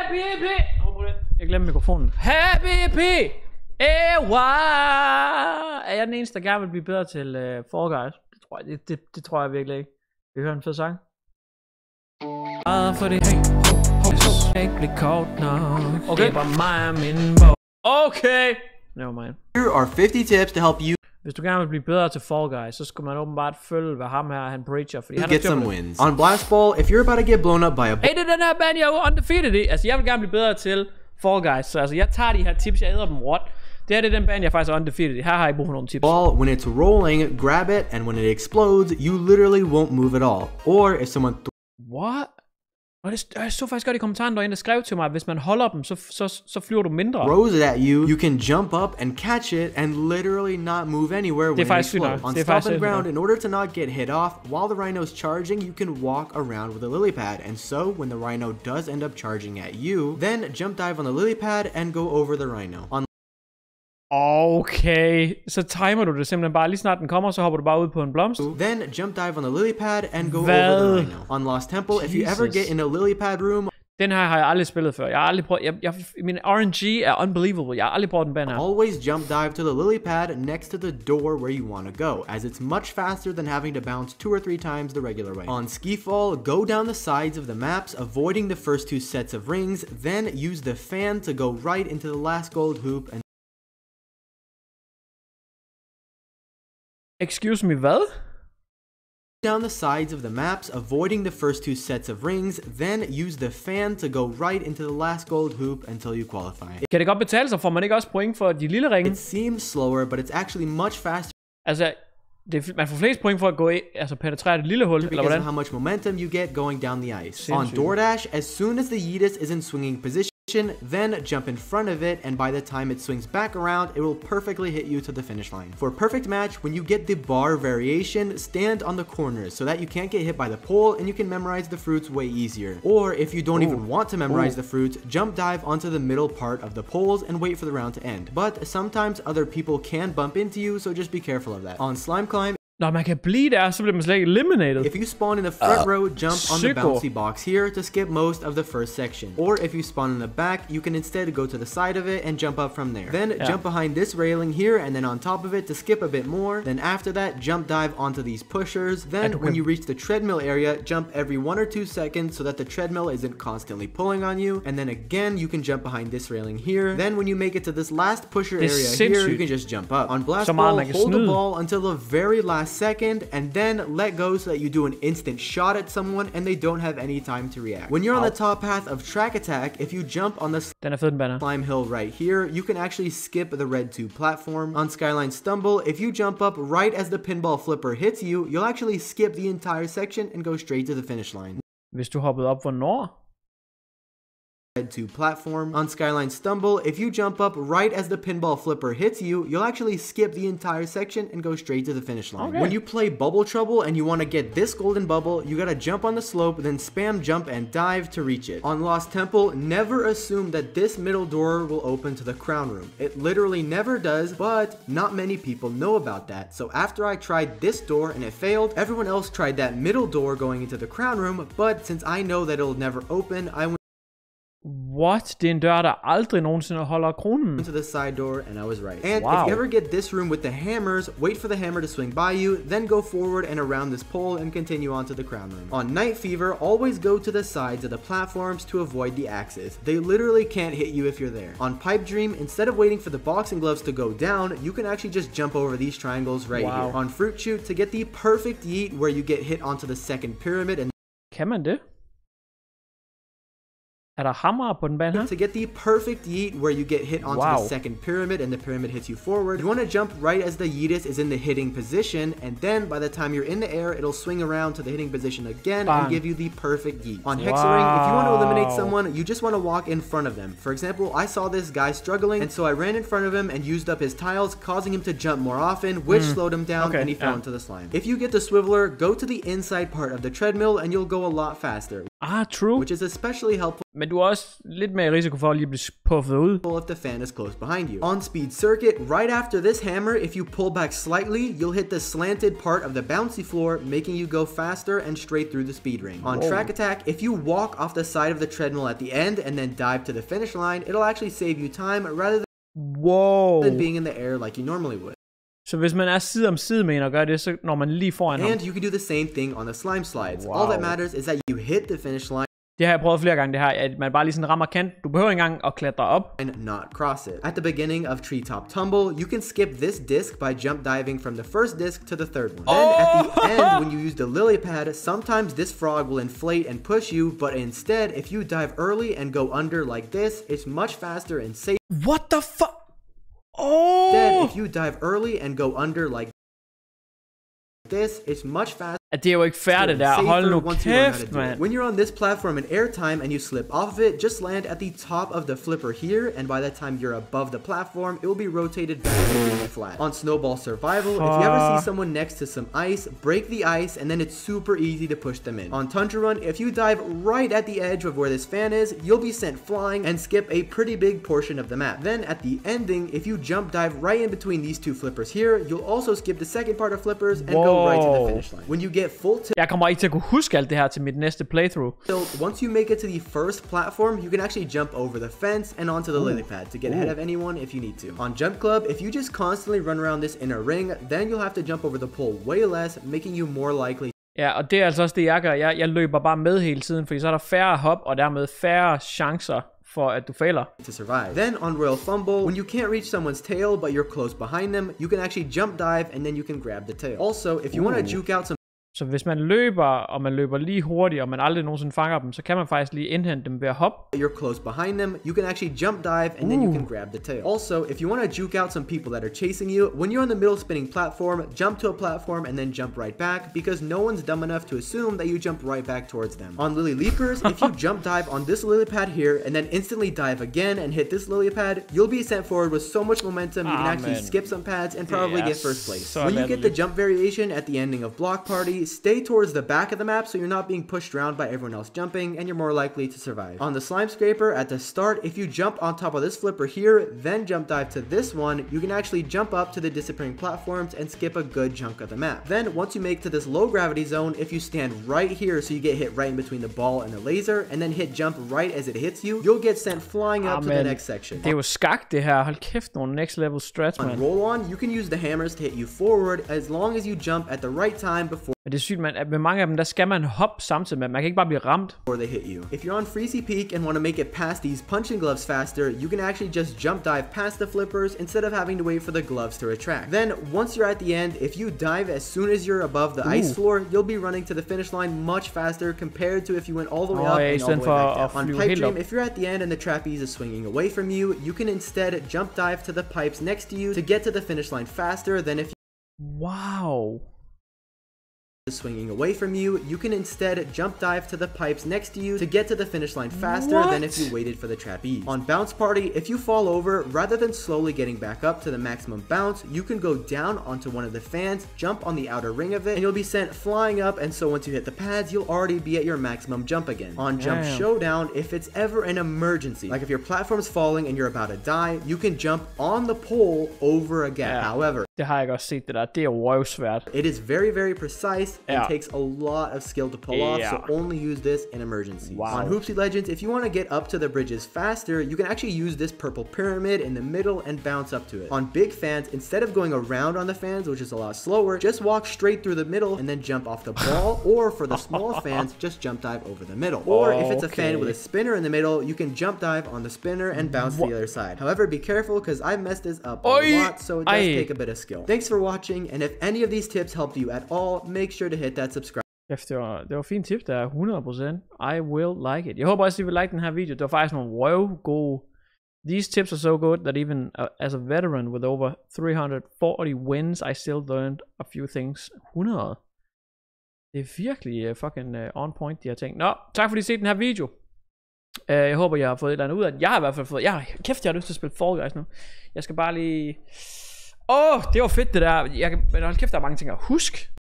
Happy P! Jeg glemte mikrofonen. Happy P! Ewa! Er jeg den eneste, der gerne vil blive bedre til Fall Guys? Det tror jeg virkelig ikke. Vi hører en fed sang. For det ikke blive koldt nok. Okay. Det er bare mig og min bog. Okay! Never mind. Here are 50 tips to help you. Hvis du gerne vil blive bedre til Fall Guys, så skal man åbenbart følge, hvad ham her, han preacher, fordi han get some wins. On Blast Ball, if you're about to get blown up by a hey, det er den her band, jeg er undefeated i. Altså, jeg vil gerne blive bedre til Fall Guys, så altså, jeg tager de her tips, jeg æder dem råt. Det er den band, jeg faktisk er undefeated i. Her har jeg brug for nogle tips. Ball, when it's rolling, grab it, and when it explodes, you literally won't move at all. Or if someone what? Og jeg så faktisk godt i kommentaren derinde, der skrev til mig, at hvis man holder dem, så flyver du mindre. Throws it at you, you can jump up and catch it and literally not move anywhere when it explodes. On stop and ground, in order to not get hit off, while the rhino's charging, you can walk around with a lily pad. And so, when the rhino does end up charging at you, then jump dive on the lily pad and go over the rhino. Okay, så timer du det simpelthen bare. Lige snart den kommer, så hopper du bare ud på en blomst. Then jump dive on the lily pad and go over the rhino. On Lost Temple, if you ever get in a lily pad room. Den her har jeg aldrig spillet før. Jeg har aldrig prøvet. Min RNG er unbelievable. Jeg har aldrig prøvet den band her. Always jump dive to the lily pad next to the door where you want to go, as it's much faster than having to bounce 2 or 3 times the regular way. On Skiffall, go down the sides of the maps, avoiding the first 2 sets of rings, then use the fan to go right into the last gold hoop and excuse me, hvad? Down the sides of the maps, avoiding the first 2 sets of rings, then use the fan to go right into the last gold hoop until you qualify. Kan det godt betale sig, får man ikke også point for de lille ringe? It seems slower, but it's actually much faster. Altså, man får flest point for at gå penetrere det lille hul, eller hvordan? How much momentum you get going down the ice. On DoorDash, as soon as the Yeetus is in swinging position, then jump in front of it, and by the time it swings back around, it will perfectly hit you to the finish line. For a perfect match, when you get the bar variation, stand on the corners so that you can't get hit by the pole and you can memorize the fruits way easier. Or if you don't even want to memorize the fruits, jump dive onto the middle part of the poles and wait for the round to end. But sometimes other people can bump into you, so just be careful of that. On Slime Climb, når man kan blive der, så bliver man slet ikke eliminated. If you spawn in the front row, jump on the bouncy box here to skip most of the first section. Or if you spawn in the back, you can instead go to the side of it and jump up from there. Then jump behind this railing here and then on top of it to skip a bit more. Then after that, jump dive onto these pushers. Then when you reach the treadmill area, jump every 1 or 2 seconds so that the treadmill isn't constantly pulling on you. And then again, you can jump behind this railing here. Then when you make it to this last pusher area here, you can just jump up. On Blast Ball, hold the ball until the very last second and then let go so that you do an instant shot at someone and they don't have any time to react. When you're on the top path of Track Attack, if you jump on the slime hill right here, you can actually skip the red 2 platform. On Skyline Stumble, if you jump up right as the pinball flipper hits you, you'll actually skip the entire section and go straight to the finish line. Hvis du hoppede op, hvornår? Red 2 platform. On Skyline Stumble, if you jump up right as the pinball flipper hits you, you'll actually skip the entire section and go straight to the finish line. Okay. When you play Bubble Trouble and you want to get this golden bubble, you gotta jump on the slope, then spam jump and dive to reach it. On Lost Temple, never assume that this middle door will open to the crown room. It literally never does, but not many people know about that. So after I tried this door and it failed, everyone else tried that middle door going into the crown room, but since I know that it'll never open, I went what? Det er en dør, der aldrig nogensinde holder kronen. To the side door, and I was right. And if you ever get this room with the hammers, wait for the hammer to swing by you, then go forward and around this pole and continue on to the crown room. On Night Fever, always go to the sides of the platforms to avoid the axes. They literally can't hit you if you're there. On Pipe Dream, instead of waiting for the boxing gloves to go down, you can actually just jump over these triangles right here. On Fruit Shoot, to get the perfect yeet where you get hit onto the second pyramid and kan man det? Er der hammer på den bane her? To get the perfect yeet where you get hit onto the second pyramid and the pyramid hits you forward, you want to jump right as the yeetus is in the hitting position, and then by the time you're in the air, it'll swing around to the hitting position again and give you the perfect yeet. On Hexering, if you want to eliminate someone, you just want to walk in front of them. For example, I saw this guy struggling, and so I ran in front of him and used up his tiles, causing him to jump more often, which slowed him down, and he fell into the slime. If you get the swiveler, go to the inside part of the treadmill and you'll go a lot faster. True. Which is especially helpful. Men du er også lidt mere risiko for at lige blive puffet ud. If the fan is close behind you. On speed circuit, right after this hammer, if you pull back slightly, you'll hit the slanted part of the bouncy floor, making you go faster and straight through the speed ring. On track attack, if you walk off the side of the treadmill at the end and then dive to the finish line, it'll actually save you time rather than being in the air like you normally would. Så hvis man er side om side med en og gør det, så når man lige foran ham. And you can do the same thing on the slime slides. All that matters is that you hit the finish line. Det har jeg prøvet flere gange, det her, at man bare lige sådan rammer kant. Du behøver ikke engang at klatre op. And not cross it. At the beginning of Treetop Tumble, you can skip this disc by jump diving from the first disc to the third one. Then at the end, when you use the lily pad, sometimes this frog will inflate and push you, but instead, if you dive early and go under like this, it's much faster and safe. What the fuck? Instead, if you dive early and go under like this, it's much faster. At det er jo ikke færdigt der. Hold nu kæft, man. When you're on this platform in airtime and you slip off of it, just land at the top of the flipper here, and by the time you're above the platform, it will be rotated back to flat. On Snowball Survival, if you ever see someone next to some ice, break the ice, and then it's super easy to push them in. On Tundra Run, if you dive right at the edge of where this fan is, you'll be sent flying and skip a pretty big portion of the map. Then at the ending, if you jump dive right in between these two flippers here, you'll also skip the second part of flippers and go right to the finish line. When you get full tilt, jeg kommer ikke til at kunne huske alt det her til mit næste playthrough. Once you make it to the first platform, you can actually jump over the fence and onto the lily pad to get ahead of anyone if you need to. On Jump Club, if you just constantly run around this inner ring, then you'll have to jump over the pole way less, making you more likely. Ja, og det er altså også det, jeg gør. Jeg løber bare med hele tiden, fordi så er der færre hop, og dermed færre chancer for at du fejler. To survive. Then on Royal Fumble, when you can't reach someone's tail but you're close behind them, you can actually jump dive and then you can grab the tail. Also, if you want to juke out some. Så hvis man løber, og man løber lige hurtigt, og man aldrig nogensinde fanger dem, så kan man faktisk lige indhente dem ved at hoppe. You're close behind them, you can actually jump dive, and then you can grab the tail. Also, if you want to juke out some people that are chasing you, when you're on the middle spinning platform, jump to a platform and then jump right back, because no one's dumb enough to assume that you jump right back towards them. On Lily Leapers, if you jump dive on this lily pad here, and then instantly dive again and hit this lily pad, you'll be sent forward with so much momentum, you can actually skip some pads and probably get first place. When you get the jump variation at the ending of Block Party, stay towards the back of the map so you're not being pushed around by everyone else jumping, and you're more likely to survive. On the slime scraper at the start, if you jump on top of this flipper here, then jump dive to this one, you can actually jump up to the disappearing platforms and skip a good chunk of the map. Then once you make to this low gravity zone, if you stand right here so you get hit right in between the ball and the laser, and then hit jump right as it hits you, you'll get sent flying up to the next section. Det er jo skak det her. Hold kæft, nogle next level strats, man. On roll on, you can use the hammers to hit you forward as long as you jump at the right time before. Det er sygt, man, at med mange af dem, der skal man hoppe samtidig med. Man kan ikke bare blive ramt. They hit you. If you're on Freezy Peak and want to make it past these punching gloves faster, you can actually just jump dive past the flippers instead of having to wait for the gloves to retract. Then, once you're at the end, if you dive as soon as you're above the ice floor, you'll be running to the finish line much faster compared to if you went all the way up and all the way back down. On Pipe Dream, if you're at the end and the trapeze is swinging away from you, you can instead jump dive to the pipes next to you to get to the finish line faster than if you... Wow. Swinging away from you, you can instead jump dive to the pipes next to you to get to the finish line faster than if you waited for the trapeze. On Bounce Party, if you fall over, rather than slowly getting back up to the maximum bounce, you can go down onto one of the fans, jump on the outer ring of it, and you'll be sent flying up, and so once you hit the pads, you'll already be at your maximum jump again. On Jump Showdown, if it's ever an emergency, like if your platform's falling and you're about to die, you can jump on the pole over again. However, det har jeg også set det der. Det er røvsvært. It is very, very precise and takes a lot of skill to pull off, so only use this in emergencies. On Hoopsie Legends, if you want to get up to the bridges faster, you can actually use this purple pyramid in the middle and bounce up to it. On big fans, instead of going around on the fans, which is a lot slower, just walk straight through the middle and then jump off the ball, or for the small fans, just jump dive over the middle. Or if it's a fan with a spinner in the middle, you can jump dive on the spinner and bounce to the other side. However, be careful because I've messed this up a lot, so it does take a bit of skill. Thanks for watching, and if any of these tips helped you at all, make sure to hit that subscribe. Det var fint tip der, 100%. I will like it. Jeg håber også, I vil like den her video. Det var faktisk nogle røvgode. These tips are so good that even as a veteran with over 340 wins, I still learned a few things. 100. Det er virkelig fucking on point, de her ting. Nå, tak fordi I set den her video. Jeg håber, jeg har fået et eller andet ud af det. Jeg har i hvert fald fået... Kæft, jeg har lyst til at spille Fall Guys nu. Jeg skal bare lige... det var fedt det der. Men hold kæft, der er mange ting at huske.